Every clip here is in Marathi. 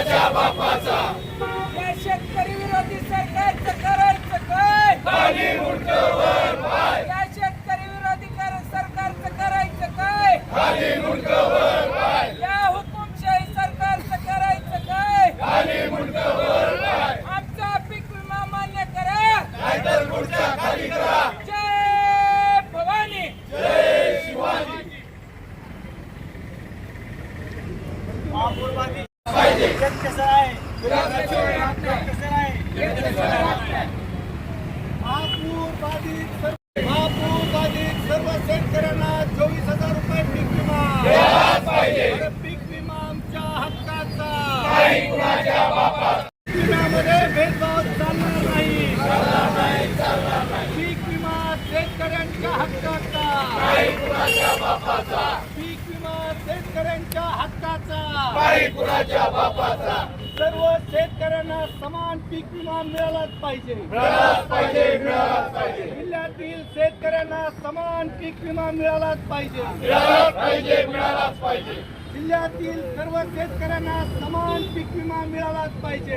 या शेतकरी विरोधी सरकारचं करायचं काय? या शेतकरी विरोधी सरकारचं करायचं काय? या हुकुमशाही सरकारचं करायचं काय? आमचा पीक विमा मान्य करा, जय भवानी. महापूर बाधित सर्व शेतकऱ्यांना 24,000 रुपये पीक विमा. पीक विमा आमच्या हक्काचा. विम्यामध्ये भेदभाव चालणार नाही. पीक विमा शेतकऱ्यांच्या हक्काचा. पीक विमा शेतकऱ्यांच्या हक्काचा. सर्व शेतकऱ्यांना समान पीक विमा मिळालाच पाहिजे. जिल्ह्यातील शेतकऱ्यांना समान पीक विमा मिळालाच पाहिजे. जिल्ह्यातील सर्व शेतकऱ्यांना समान पीक विमा मिळालाच पाहिजे.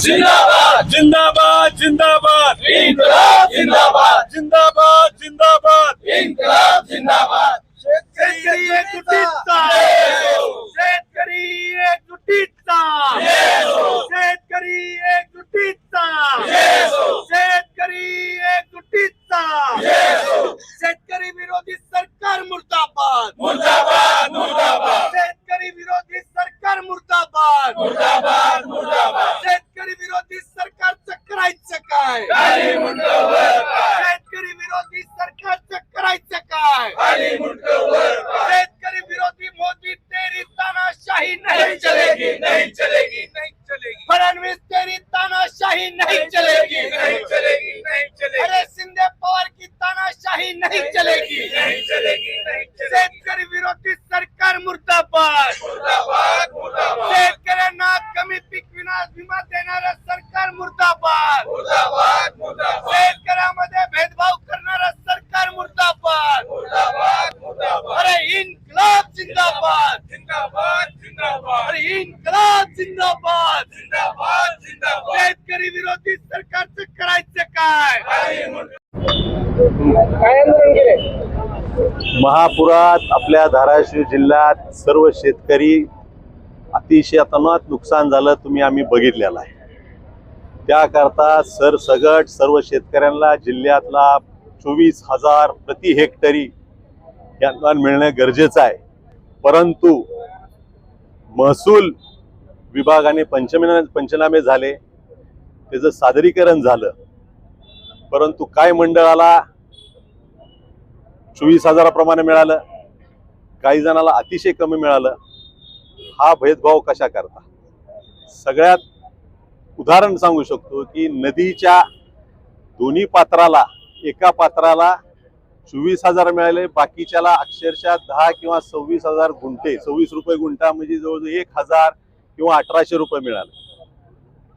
जिंदाबाद जिंदाबाद जिंदाबाद इन्कलाब जिंदाबाद जिंदाबाद जिंदाबाद इन्कलाब जिंदाबाद. शेतकरी एकजुटीचा. शेतकरी एकजुटीचा. शेतकरी एकजुटीचा. शेतकरी एकजुटीचा. शेतकरी विरोधी सरकार मुर्दाबाद. मुर्दाबाद मुर्दाबाद शेतकरी विरोधी सरकार मुर्दाबाद. मुर्दाबाद मुर्दाबाद. शेतकरी विरोधी सरकारचं करायचं काय? खाली मुंडक वर पाय. शेतकरी विरोधी सरकारचं करायचं काय? खाली मुंडक वर पाय. शेतकरी विरोधी मोदी तेरी तानाशाही नहीं चलेगी नहीं चलेगी नहीं चलेगी. फडणवीस तेरी तानाशाही नहीं चलेगी. नहीं चलेगी नहीं चलेगी. अरे शिंदे पवार की तानाशाही नहीं चलेगी. नहीं चलेगी नहीं चलेगी. शेतकरी विरोधी सरकार मुर्दाबाद. मुर्दाबाद मुर्दाबाद शेतकऱ्यांना कमी पीक विमा देणारं सरकार मुर्दाबाद. मुर्दाबाद मुर्दाबाद शेतकऱ्यामध्ये भेदभाव करणारं सरकार मुर्दाबाद. मुर्दाबाद मुर्दाबाद. अरे इन्कलाब जिंदाबाद. जिंदाबाद जिंदाबाद अरे इन्कलाब जिंदाबाद. जिंदाबाद जिंदाबाद. शेतकरी विरोधी सरकारचं करायचं काय? खाली मुंडक. महापुरात आपल्या धाराशिव जिल्ह्यात सर्व शेतकरी अतिशय अतोनात नुकसान झालं, आम्ही बघितलेलं आहे. त्याकरता सरसगट सर्व शेतकऱ्यांना जिल्ह्यातला 24,000 प्रति हेक्टरी हे अनुदान मिळणे गरजेचं आहे. परंतु महसूल विभागाने पंचनामे झाले, त्याचं सादरीकरण झालं, परंतु काय मंडळाला 24,000 प्रमाणे मिळालं, काही जणाला अतिशय कमी मिळालं. हा भेदभाव कशा करता? सगळ्यात उदाहरण सांगू शकतो की नदीच्या दोन्ही पात्राला, एका पात्राला 24,000 मिळाले, बाकीच्याला अक्षरशः 10 किंवा 26,000 गुंठे, 26 रुपये गुंठा म्हणजे जवळजवळ 1,000 किंवा 1,800 रुपये मिळाले.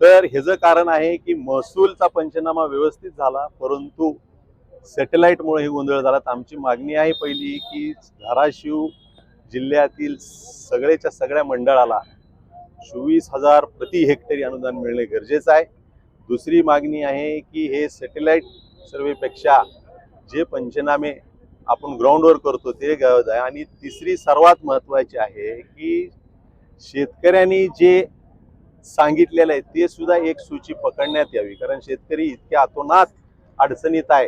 तर ह्याचं कारण आहे की महसूलचा पंचनामा व्यवस्थित झाला, परंतु सॅटेलाइटमुळे हे गोंधळ झाला. आमची मागणी आहे पहिली की धाराशिव जिल्ह्यातील सगळ्याच्या सगळ्या मंडळाला 24,000 प्रति हेक्टरी अनुदान मिळणे गरजेचं आहे. दुसरी मागणी आहे की हे सॅटेलाइट सर्वेपेक्षा जे पंचनामे आपण ग्राउंडवर करतो ते गरज आहे. आणि तिसरी सर्वात महत्त्वाची आहे की शेतकऱ्यांनी जे सांगितलेलं आहे ते सुद्धा एक सूची पकडण्यात यावी, कारण शेतकरी इतक्या अतोनात अडचणीत आहे.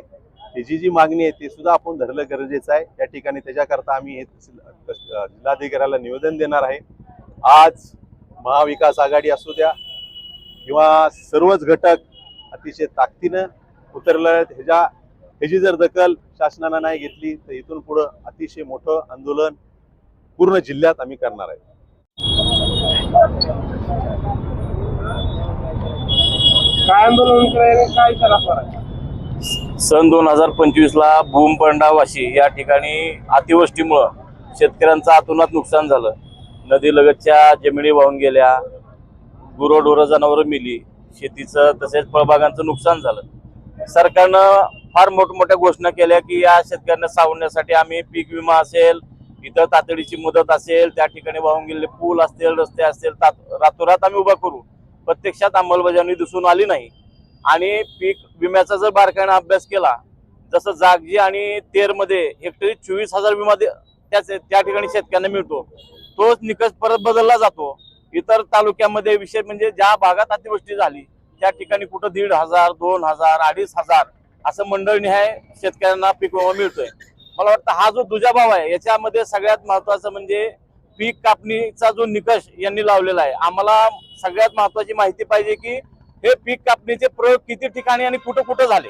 त्याची जी मागणी आहे ते सुद्धा आपण धरलं गरजेचं आहे. त्या ठिकाणी त्याच्याकरता आम्ही हे जिल्हाधिकाऱ्याला निवेदन देणार आहे. आज महाविकास आघाडी असू द्या किंवा सर्वच घटक अतिशय ताकदीनं उतरलं. ह्याची जर दखल शासनानं नाही घेतली तर इथून पुढं अतिशय मोठं आंदोलन पूर्ण जिल्ह्यात आम्ही करणार आहे. काय आंदोलन करायला काय करा? सन 2025ला भूमपंडा वाशी या ठिकाणी अतिवृष्टीमुळं शेतकऱ्यांचं अतोनात नुकसान झालं. नदीलगतच्या जमिनी वाहून गेल्या, गुरंढोरं जनावरं मेली, शेतीचं तसेच फळबागांचं नुकसान झालं. सरकारनं फार मोठमोठ्या घोषणा केल्या की या शेतकऱ्यांना सावरण्यासाठी आम्ही पीक विमा असेल, इथं तातडीची मदत असेल, त्या ठिकाणी वाहून गेलेले पूल असतील, रस्ते असतील, रातोरात आम्ही उभा करू. प्रत्यक्षात अंमलबजावणी दिसून आली नाही. आणि पीक विम्याचा जर बारकाईने अभ्यास केला, जसं जागजी आणि तेरमध्ये हेक्टरी 24,000 विमा त्या ठिकाणी शेतकऱ्यांना मिळतो, तोच निकष परत बदलला जातो. इतर तालुक्यामध्ये विशेष म्हणजे ज्या भागात अतिवृष्टी झाली त्या ठिकाणी कुठं 1,500, 2,000, 2,500 असं मंडळनिहाय शेतकऱ्यांना पीक विमा मिळतोय. मला वाटतं हा जो दुजाभाव आहे याच्यामध्ये सगळ्यात महत्वाचं म्हणजे पीक कापणीचा जो निकष यांनी लावलेला आहे. आम्हाला सगळ्यात महत्वाची माहिती पाहिजे की हे पीक कापणीचे प्रयोग किती ठिकाणी आणि कुठं कुठं झाले,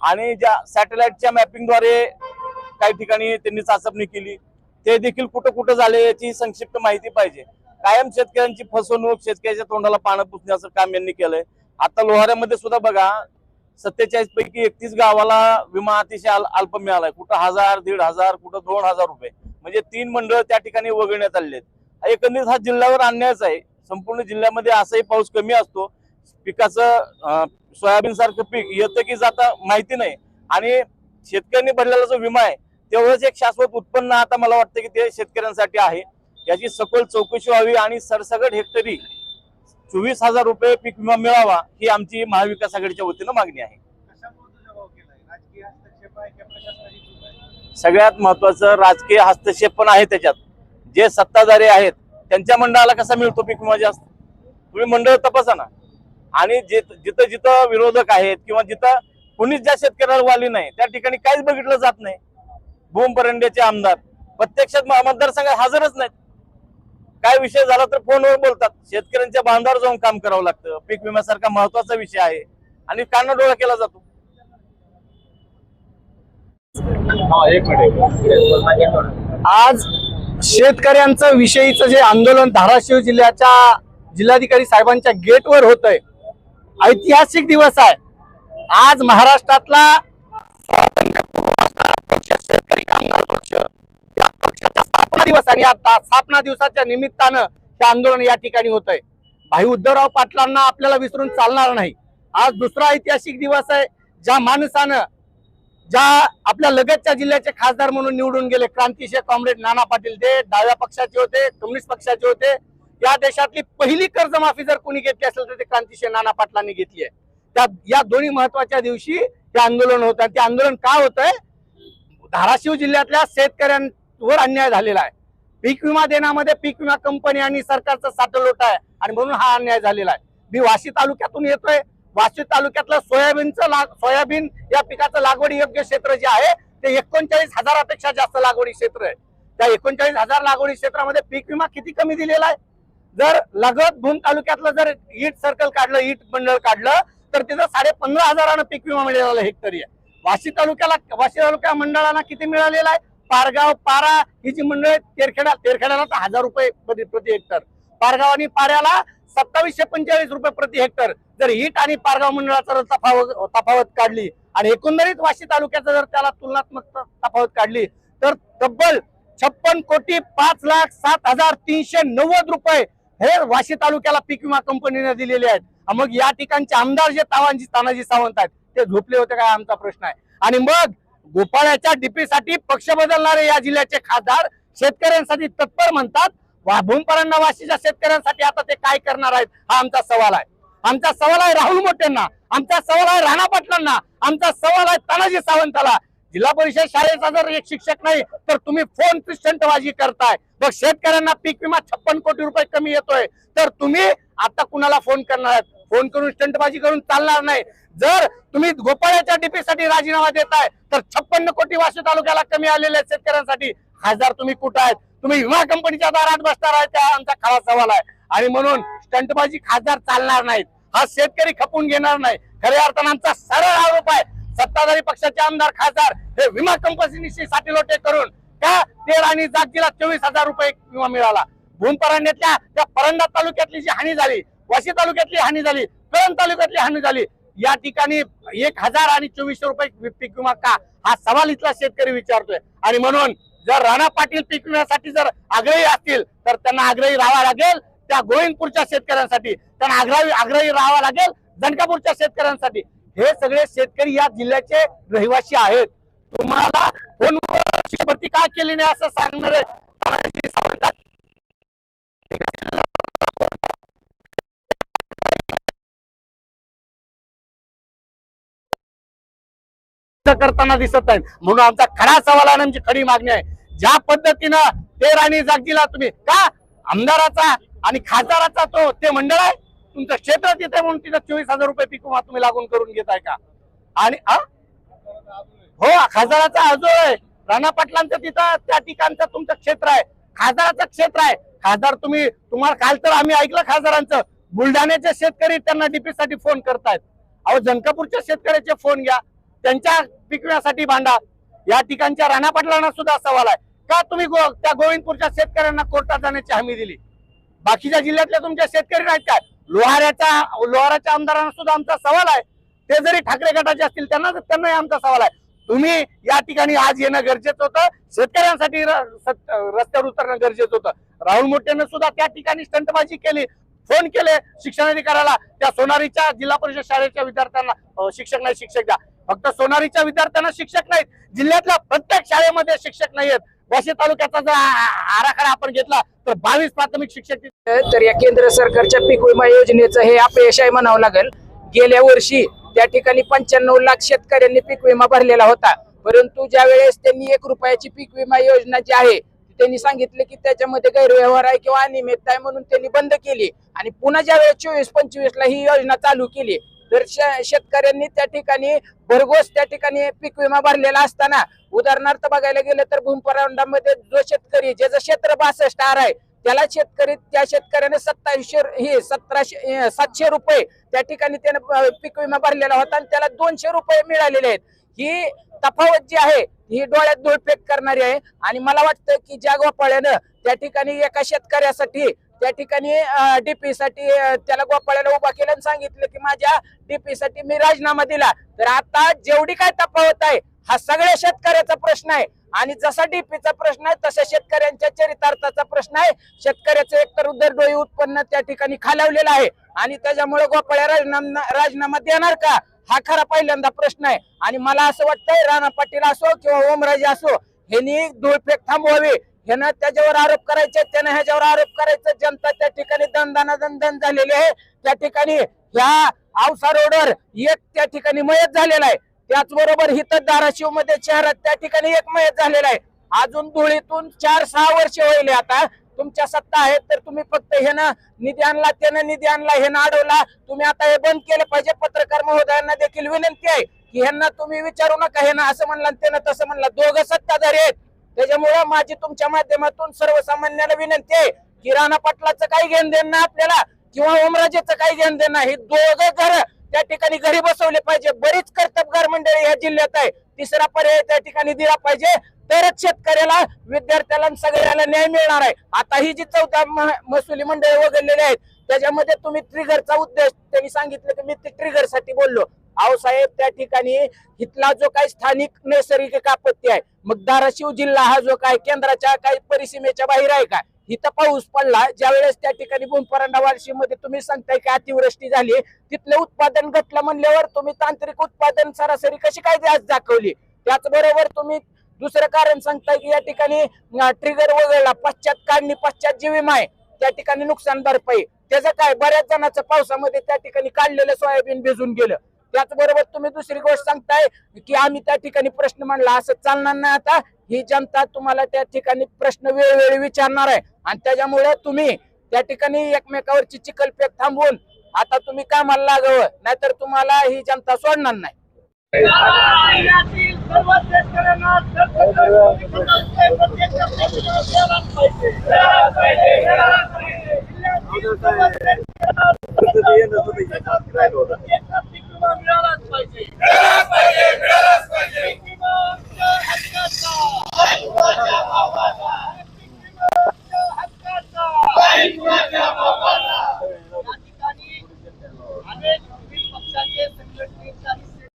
आणि ज्या सॅटेलाइटच्या मॅपिंगद्वारे काही ठिकाणी त्यांनी चाचपणी केली ते देखील कुठं कुठं झाले याची संक्षिप्त माहिती पाहिजे. कायम शेतकऱ्यांची फसवणूक, शेतकऱ्याच्या तोंडाला पानं पुसण्याचं काम यांनी केलंय. आता लोहाऱ्यामध्ये सुद्धा बघा 47 पैकी 31 गावाला विमा अतिशय अल्प मिळालाय. कुठं 1,000, 1,500, कुठं 2,000 रुपये, म्हणजे 3 मंडळ त्या ठिकाणी वगळण्यात आलेले आहेत. एकंदरीत हा जिल्ह्यावर अन्यायच आहे. संपूर्ण जिल्ह्यामध्ये असाही पाऊस कमी असतो, पिकाचं सोयाबीन सारखं पीक येतं की जातं माहिती नाही, आणि शेतकऱ्यांनी भरलेला जो विमा आहे तेवढंच एक शाश्वत उत्पन्न आता मला वाटतं की ते शेतकऱ्यांसाठी आहे. याची सखोल चौकशी व्हावी आणि सरसकट हेक्टरी 24,000 रुपये पीक विमा मिळावा ही आमची महाविकास आघाडीच्या वतीनं मागणी आहे. सगळ्यात महत्वाचं राजकीय हस्तक्षेप पण आहे त्याच्यात. जे सत्ताधारी आहेत त्यांच्या मंडळाला कसा मिळतो पीक विमा जास्त, तुम्ही मंडळ तपासा ना. आणि जिथं जिथं विरोधक आहेत किंवा जिथं कुणीच ज्या शेतकऱ्याला वाली नाही त्या ठिकाणी काहीच बघितलं जात नाही. भूम परंड्याचे आमदार प्रत्यक्षात मतदारसंघात हजरच नाहीत. काय विषय झाला तर फोनवर बोलतात. शेतकऱ्यांच्या बांधावर जाऊन काम करावं लागतं. पीक विम्यासारखा महत्वाचा विषय आहे आणि कानाडोळा केला जातो. आज शेतकऱ्यांचं विषयीचं जे आंदोलन धाराशिव जिल्ह्याच्या जिल्हाधिकारी साहेबांच्या गेटवर होतंय, ऐतिहासिक दिवस आहे. आज महाराष्ट्रातला शेतकरी कामगार पक्ष या पक्षाचा स्थापना दिवस आणि आता स्थापना दिवसाच्या निमित्तानं हे आंदोलन या ठिकाणी होतंय. भाई उद्धवराव पाटलांना आपल्याला विसरून चालणार नाही. आज दुसरा ऐतिहासिक दिवस आहे. ज्या माणसानं ज्या आपल्या लगतच्या जिल्ह्याचे खासदार म्हणून निवडून गेले, क्रांतिशे कॉम्रेड नाना पाटील, ते डाव्या पक्षाचे होते, कम्युनिस्ट पक्षाचे होते. या देशातली पहिली कर्जमाफी जर कोणी घेतली असेल तर ते क्रांतिशे नाना पाटलांनी घेतली आहे. त्या या दोन्ही महत्वाच्या दिवशी हे आंदोलन होत आहे. ते आंदोलन का होत आहे? धाराशिव जिल्ह्यातल्या शेतकऱ्यांवर अन्याय झालेला आहे. पीक विमा देण्यामध्ये पीक विमा कंपनी आणि सरकारचं साठलोट आहे आणि म्हणून हा अन्याय झालेला आहे. मी वाशी तालुक्यातून येतोय. वाशी तालुक्यातलं सोयाबीन या पिकाचं लागवडी योग्य क्षेत्र जे आहे ते 39,000पेक्षा जास्त लागवडी क्षेत्र आहे. त्या 39,000 लागवडी क्षेत्रामध्ये पीक विमा किती कमी दिलेला आहे? जर लगत भूम तालुक्यातलं जर ईट सर्कल काढलं, ईट मंडळ काढलं तर तिथं 15,500 पीक विमा मिळालेला हेक्टरी आहे. वाशी तालुक्या मंडळाला किती मिळालेला आहे? पारगाव, पारा ही जी मंडळ तेरखेड्याला तर 1,000 रुपये प्रति हेक्टर, पारगाव आणि पाऱ्याला 2745 रुपये प्रति हेक्टर. जर हीट आणि पारगाव मंडळाचा तफावत काढली आणि एकंदरीत वाशी तालुक्याचा जर त्याला तुलनात्मक तफावत काढली तर तब्बल 56,07,390 रुपये हे वाशी तालुक्याला पीक विमा कंपनीने दिलेले आहेत. मग या ठिकाणचे आमदार जे तानाजी सावंत आहेत ते झोपले होते काय, आमचा प्रश्न आहे. आणि मग गोपाळ्याच्या डीपीसाठी पक्ष बदलणारे या जिल्ह्याचे खासदार शेतकऱ्यांसाठी तत्पर म्हणतात. भूमपरांना वाशीच्या शेतकऱ्यांसाठी आता ते काय करणार आहेत हा आमचा सवाल आहे. आमचा सवाल आहे राहुल मोठेंना, आमचा सवाल आहे राणा पाटलांना, आमचा सवाल आहे तानाजी सावंताला. जिल्हा परिषद शाळेचा जर एक शिक्षक नाही तर तुम्ही फोन स्टंटबाजी करताय. मग शेतकऱ्यांना पीक विमा 56 कोटी रुपये कमी येतोय तर तुम्ही आता कुणाला फोन करणार आहेत? फोन करून स्टंटबाजी करून चालणार नाही. जर तुम्ही गोपाळ्याच्या डीपीसाठी राजीनामा देताय तर 56 कोटी वाशी तालुक्याला कमी आलेल्या शेतकऱ्यांसाठी खासदार तुम्ही कुठं आहेत? तुम्ही विमा कंपनीच्या दारात बसणार आहे त्या आमचा खरा सवाल आहे. आणि म्हणून स्टंटबाजी खासदार चालणार नाहीत. हा शेतकरी खपून घेणार नाही. खऱ्या अर्थानं आमचा सरळ आरोप आहे सत्ताधारी पक्षाचे आमदार खासदार हे विमा कंपनीशी साठीलोटे करून त्या तेर आणि जागजीला 24,000 रुपये विमा मिळाला. भूमपरांड्यातल्या त्या परंडा तालुक्यातली जी हानी झाली, वाशी तालुक्यातली हानी झाली, कळंब तालुक्यातली हानी झाली, या ठिकाणी 1,000 आणि 2400 रुपये पीक विमा का, हा सवाल इथला शेतकरी विचारतोय. आणि म्हणून जर राणा पाटील पीक विम्यासाठी जर आग्रही असतील तर त्यांना आग्रही राहावं लागेल. त्या गोविंदपूरच्या शेतकऱ्यांसाठी त्यांना आग्रही राहावं लागेल. जनकापूरच्या शेतकऱ्यांसाठी. हे सगळे शेतकरी या जिल्ह्याचे रहिवासी आहेत. तुम्हाला फोनवर शिष्यवृत्ती का केली नाही असं सांगणारे तानाजी सावंत करताना दिसत आहेत. म्हणून आमचा खरा सवाल आणि आमची खरी मागणी आहे, ज्या पद्धतीनं ते राणी जागजीला तुम्ही का आमदाराचा आणि खासदाराचा तो ते मंडळ आहे तुमचं क्षेत्र तिथे म्हणून तिथं 24,000 रुपये पीक विमा तुम्ही लागून करून घेताय का? आणि हो खासदाराचा अजून आहे राणा पाटलांचं तिथं त्या ठिकाणचं तुमचं क्षेत्र आहे, खासदाराचं क्षेत्र आहे. खासदार तुम्हाला काल तर आम्ही ऐकलं खासदारांचं बुलढाण्याचे शेतकरी त्यांना डीपी साठी फोन करतायत. अहो जनकापूरच्या शेतकऱ्याचे फोन घ्या, त्यांच्या पीक विम्यासाठी भांडा. या ठिकाणच्या राणा पाटलांना सुद्धा सवाल आहे का तुम्ही त्या गोविंदपूरच्या शेतकऱ्यांना कोर्टात जाण्याची हमी दिली? बाकीच्या जिल्ह्यातले तुमच्या शेतकरी नाहीत काय? लोहाराच्या आमदारांना सुद्धा आमचा सवाल आहे, ते जरी ठाकरे गटाचे असतील त्यांनाही आमचा सवाल आहे. तुम्ही या ठिकाणी आज येणं गरजेचं होतं, शेतकऱ्यांसाठी रस्त्यावर उतरणं गरजेचं होतं. राहुल मोठेने सुद्धा त्या ठिकाणी स्टंटबाजी केली, फोन केले शिक्षणाधिकाऱ्याला, त्या सोनारीच्या जिल्हा परिषद शाळेच्या विद्यार्थ्यांना शिक्षक नाही शिक्षक द्या. फक्त सोनारीच्या विद्यार्थ्यांना शिक्षक नाहीत, जिल्ह्यातल्या प्रत्येक शाळेमध्ये शिक्षक नाहीयेत. वाशी तालुक्याचा जर आराखडा आपण घेतला तर 22 प्राथमिक शिक्षक. तर या केंद्र सरकारच्या पीक विमा योजनेचं हे अपयश आहे म्हणावं लागेल. गेल्या वर्षी त्या ठिकाणी 95 लाख शेतकऱ्यांनी पीक विमा भरलेला होता, परंतु ज्या वेळेस त्यांनी 1 रुपयाची पीक विमा योजना जी आहे त्यांनी सांगितले की त्याच्यामध्ये गैरव्यवहार आहे किंवा अनियमितता आहे म्हणून त्यांनी बंद केली. आणि पुन्हा ज्या वेळेस 24-25 ला ही योजना चालू केली तर शेतकऱ्यांनी त्या ठिकाणी भरघोस त्या ठिकाणी पीक विमा भरलेला असताना, उदाहरणार्थ बघायला गेलं तर भूमपरांडामध्ये जो शेतकरी ज्याचं क्षेत्र 62 आर आहे त्याला त्या शेतकऱ्याने 700 रुपये त्या ठिकाणी त्याने पीक विमा भरलेला होता आणि त्याला 200 रुपये मिळालेले आहेत. ही तफावत जी आहे ही डोळ्यात धूळफेक करणारी आहे. आणि मला वाटतं की ज्या गोपाळ्यानं त्या ठिकाणी एका शेतकऱ्यासाठी त्या ठिकाणी डीपी साठी त्याला गोपाळ्याला उभा केलं आणि सांगितलं की माझ्या डीपी साठी मी राजीनामा दिला, तर आता जेवढी काय तफावत आहे हा सगळ्या शेतकऱ्याचा प्रश्न आहे. आणि जसा डीपीचा प्रश्न आहे तसा शेतकऱ्यांच्या चरितार्थाचा प्रश्न आहे. शेतकऱ्याचं एकतर उदरडोई उत्पन्न त्या ठिकाणी खालावलेलं आहे आणि त्याच्यामुळे गोपाळ्या राजीनामा देणार का हा खरा पहिल्यांदा प्रश्न आहे. आणि मला असं वाटतंय राणा पाटील असो किंवा ओमराजे असो ह्यांनी धूळफेक थांबवावी. ह्यानं त्याच्यावर आरोप करायचे, त्यानं ह्याच्यावर आरोप करायचं. जनता त्या ठिकाणी दणदण झालेली आहे. त्या ठिकाणी ह्या औसा रोडवर एक त्या ठिकाणी मयत झालेला आहे, त्याचबरोबर हिथं धाराशिव मध्ये शहरात त्या ठिकाणी एक मयत झालेला आहे. अजून धुळीतून 4-6 वर्ष होईल आता तुमच्या सत्ता आहे, तर तुम्ही फक्त ह्यानं निधी आणला त्यानं निधी आणला ह्यानं अडवला. तुम्ही आता हे बंद केलं पाहिजे. पत्रकार महोदयांना देखील विनंती आहे की ह्यांना तुम्ही विचारू नका, ह्यानं असं म्हणलं त्यानं तसं म्हणलं. दोघं सत्ताधारी आहेत, त्याच्यामुळे माझी तुमच्या माध्यमातून सर्वसामान्याला विनंती आहे की राणा पाटलाचं काही घेण देणं नाही आपल्याला किंवा ओमराजेचं काही घेण देणं नाही. दोघं घर त्या ठिकाणी घरी बसवले पाहिजे. बरीच कर्तबगार मंडळी या जिल्ह्यात आहे, तिसरा पर्याय त्या ठिकाणी दिला पाहिजे, तरच शेतकऱ्याला विद्यार्थ्याला सगळ्याला न्याय मिळणार आहे. आता ही जी 14 महसुली मंडळी वगळलेली आहेत त्याच्यामध्ये तुम्ही ट्रिगरचा उद्देश त्यांनी सांगितलं की मी ट्रिगर साठी बोललो. अहो साहेब त्या ठिकाणी इथला जो काही स्थानिक नैसर्गिक आपत्ती आहे, मग धाराशिव जिल्हा हा जो काय केंद्राच्या काही परिसीमेच्या बाहेर आहे का? इथं पाऊस पडला ज्या वेळेस त्या ठिकाणी भूमपरांडा वार्षीमध्ये तुम्ही सांगताय की अतिवृष्टी झाली, तिथलं उत्पादन घटलं म्हणल्यावर तुम्ही तांत्रिक उत्पादन सरासरी कशी काय आज दाखवली? त्याचबरोबर तुम्ही दुसरं कारण सांगताय की या ठिकाणी ट्रिगर वगळला, पश्चात काढणी पश्चात जी विमा आहे त्या ठिकाणी नुकसान भरपाई, त्याचं काय? बऱ्याच जणांचं पावसामध्ये त्या ठिकाणी काढलेलं सोयाबीन भिजून गेलं. त्याचबरोबर तुम्ही दुसरी गोष्ट सांगताय की आम्ही त्या ठिकाणी प्रश्न मांडला, असं चालणार नाही. आता ही जनता तुम्हाला त्या ठिकाणी प्रश्न वेळोवेळी विचारणार आहे आणि त्याच्यामुळे तुम्ही त्या ठिकाणी एकमेकावरची चिखलफेक थांबवून आता तुम्ही कामाला लागावं, नाहीतर तुम्हाला ही जनता सोडणार नाही.